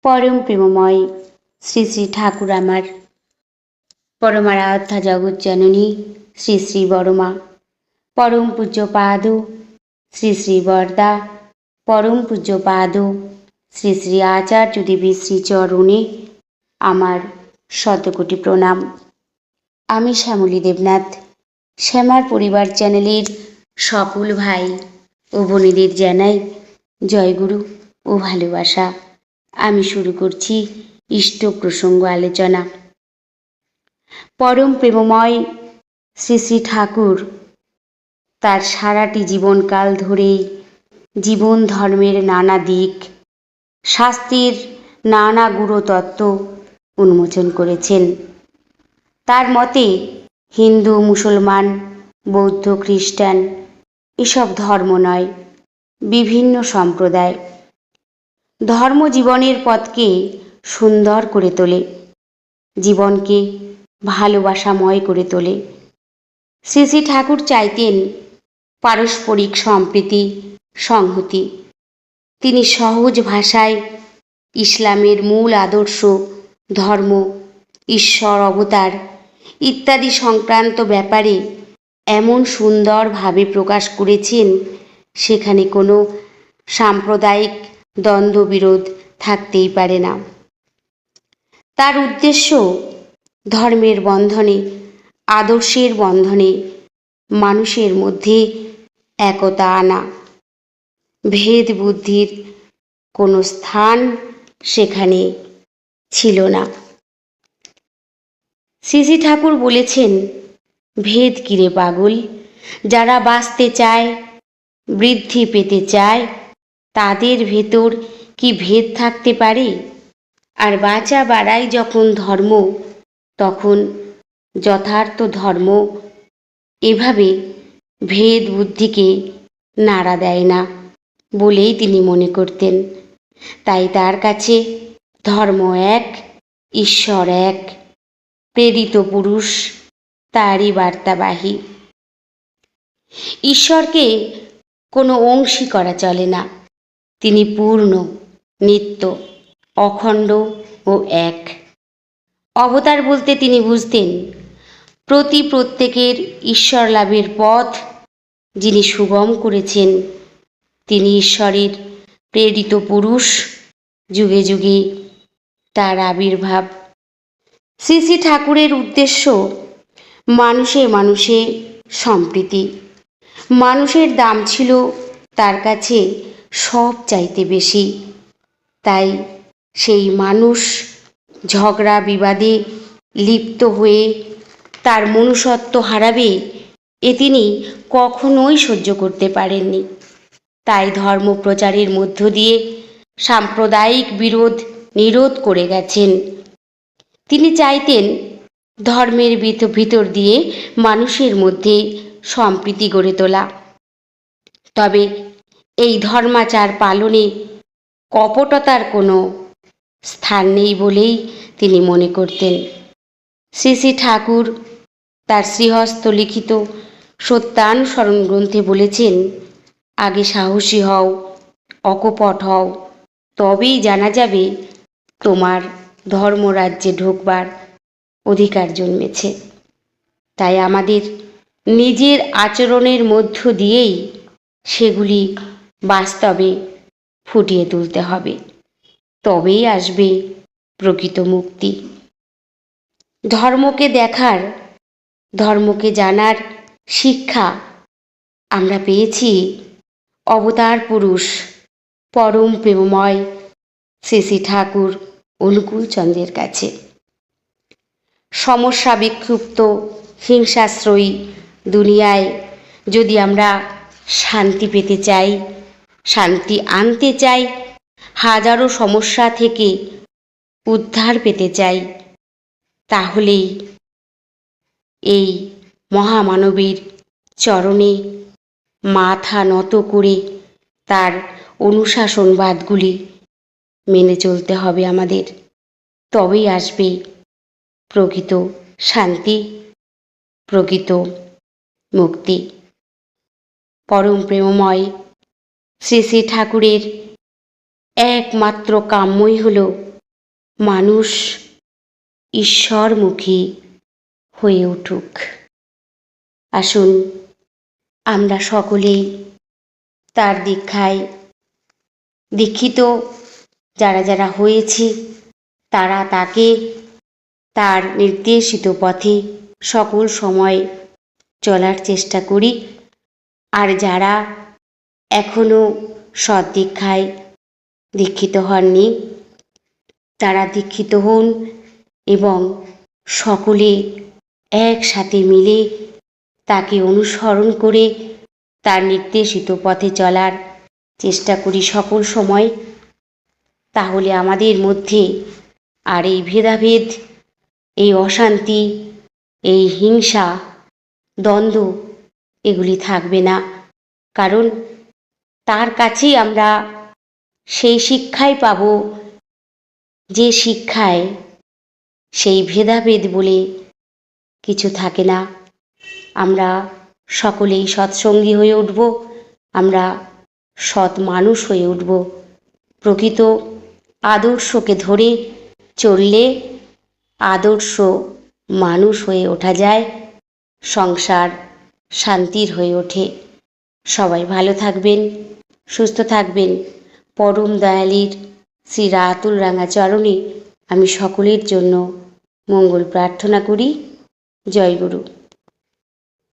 পরম প্রেমময় শ্রী শ্রী ঠাকুর আমার পরমারাধ্যা জগৎ জননী শ্রী শ্রী বড়মা, পরম পূজ্য পাদ শ্রী শ্রী বরদা, পরম পূজ্য পাদ শ্রী শ্রী আচার্য দেবী শ্রী চরণে আমার শতকোটি প্রণাম। আমি শ্যামলী দেবনাথ, শ্যামার পরিবার চ্যানেলের সকল ভাই ও বোনেদের জানাই জয়গুরু ও ভালোবাসা। আমি শুরু করছি ইষ্ট প্রসঙ্গ আলোচনা। পরম প্রেমময় শ্রী শ্রী ঠাকুর তার সারাটি জীবনকাল ধরেই জীবন ধর্মের নানা দিক, শাস্ত্রের নানা গুরুতত্ত্ব উন্মোচন করেছেন। তার মতে হিন্দু, মুসলমান, বৌদ্ধ, খ্রিস্টান এসব ধর্ম নয়, বিভিন্ন সম্প্রদায় ধর্ম জীবনের পথকে সুন্দর করে তোলে, জীবনকে ভালোবাসাময় করে তোলে। শ্রী শ্রী ঠাকুর চাইতেন পারস্পরিক সম্প্রীতি, সংহতি। তিনি সহজ ভাষায় ইসলামের মূল আদর্শ, ধর্ম, ঈশ্বর অবতার ইত্যাদি সংক্রান্ত ব্যাপারে এমন সুন্দরভাবে প্রকাশ করেছেন, সেখানে কোনো সাম্প্রদায়িক দ্বন্দ্ববিরোধ থাকতেই পারে না। তার উদ্দেশ্য ধর্মের বন্ধনে, আদর্শের বন্ধনে মানুষের মধ্যে একতা আনা। ভেদ বুদ্ধির কোনো স্থান সেখানে ছিল না। শ্রী শ্রী ঠাকুর বলেছেন, ভেদ কিরে পাগল, যারা বাঁচতে চায়, বৃদ্ধি পেতে চায়, তাদের ভেতর কি ভেদ থাকতে পারে? আর বাঁচা বাড়াই যখন ধর্ম, তখন যথার্থ ধর্ম এভাবে ভেদ বুদ্ধিকে নাড়া দেয় না বলেই তিনি মনে করতেন। তাই তার কাছে ধর্ম এক, ঈশ্বর এক, প্রেরিত পুরুষ তারই বার্তাবাহী। ঈশ্বরকে কোনো অংশী করা চলে না, তিনি পূর্ণ, নিত্য, অখণ্ড ও এক। অবতার বলতে তিনি বুঝতেন প্রত্যেকের ঈশ্বর লাভের পথ যিনি সুগম করেছেন, তিনি ঈশ্বরের প্রেরিত পুরুষ, যুগে যুগে তার আবির্ভাব। শ্রী শ্রী ঠাকুরের উদ্দেশ্য মানুষে মানুষে সম্প্রীতি। মানুষের দাম ছিল তার কাছে সব চাইতে বেশি। তাই সেই মানুষ ঝগড়া বিবাদে লিপ্ত হয়ে তার মনুষ্যত্ব হারাবে, এ তিনি কখনোই সহ্য করতে পারেননি। তাই ধর্ম প্রচারের মধ্য দিয়ে সাম্প্রদায়িক বিরোধ নিরোধ করে গেছেন। তিনি চাইতেন ধর্মের ভিতর দিয়ে মানুষের মধ্যে সম্প্রীতি গড়ে তোলা। তবে এই ধর্মাচার পালনে কপটতার কোনো স্থান নেই বলেই তিনি মনে করতেন। শ্রী শ্রী ঠাকুর তার শ্রীহস্ত লিখিত সত্যানুসরণ গ্রন্থে বলেছেন, আগে সাহসী হও, অকপট হও, তবেই জানা যাবে তোমার ধর্মরাজ্যে ঢোকবার অধিকার জন্মেছে। তাই আমাদের নিজের আচরণের মধ্য দিয়েই সেগুলি বাস্তবে ফুটিয়ে তুলতে হবে, তবেই আসবে প্রকৃত মুক্তি। ধর্মকে দেখার, ধর্মকে জানার শিক্ষা আমরা পেয়েছি অবতার পুরুষ পরম প্রেমময় শ্রী শ্রী ঠাকুর অনুকূল চন্দ্রের কাছে। সমস্যা বিক্ষুব্ধ হিংসাশ্রয়ী দুনিয়ায় যদি আমরা শান্তি পেতে চাই, শান্তি আনতে চাই, হাজারো সমস্যা থেকে উদ্ধার পেতে চাই, তাহলেই এই মহামানবীর চরণে মাথা নত করে তার অনুশাসনবাদগুলি মেনে চলতে হবে আমাদের। তবেই আসবে প্রকৃত শান্তি, প্রকৃত মুক্তি। পরম প্রেমময় শ্রী শ্রী ঠাকুরের একমাত্র কাম্যই হল মানুষ ঈশ্বরমুখী হয়ে উঠুক। আসুন আমরা সকলেই তার দীক্ষায় দীক্ষিত যারা যারা হয়েছি তারা তাকে তার নির্দেশিত পথে সকল সময় চলার চেষ্টা করি। আর যারা এখনও সদ্দীক্ষায় দীক্ষিত হননি তারা দীক্ষিত হন এবং সকলে একসাথে মিলে তাকে অনুসরণ করে তার নির্দেশিত পথে চলার চেষ্টা করি সকল সময়। তাহলে আমাদের মধ্যে আর এই ভেদাভেদ, এই অশান্তি, এই হিংসা, দ্বন্দ্ব এগুলি থাকবে না। কারণ তার কাছেই আমরা সেই শিক্ষাই পাব যে শিক্ষায় সেই ভেদাভেদ বলে কিছু থাকে না। আমরা সকলেই সৎসঙ্গী হয়ে উঠব, আমরা সৎ মানুষ হয়ে উঠব। প্রকৃত আদর্শকে ধরে চললে আদর্শ মানুষ হয়ে ওঠা যায়, সংসার শান্তির হয়ে ওঠে। সবাই ভালো থাকবেন, সুস্থ থাকবেন। পরম দয়ালীর শ্রী রাতুল রাঙা চরণে আমি সকলের জন্য মঙ্গল প্রার্থনা করি। জয় গুরু।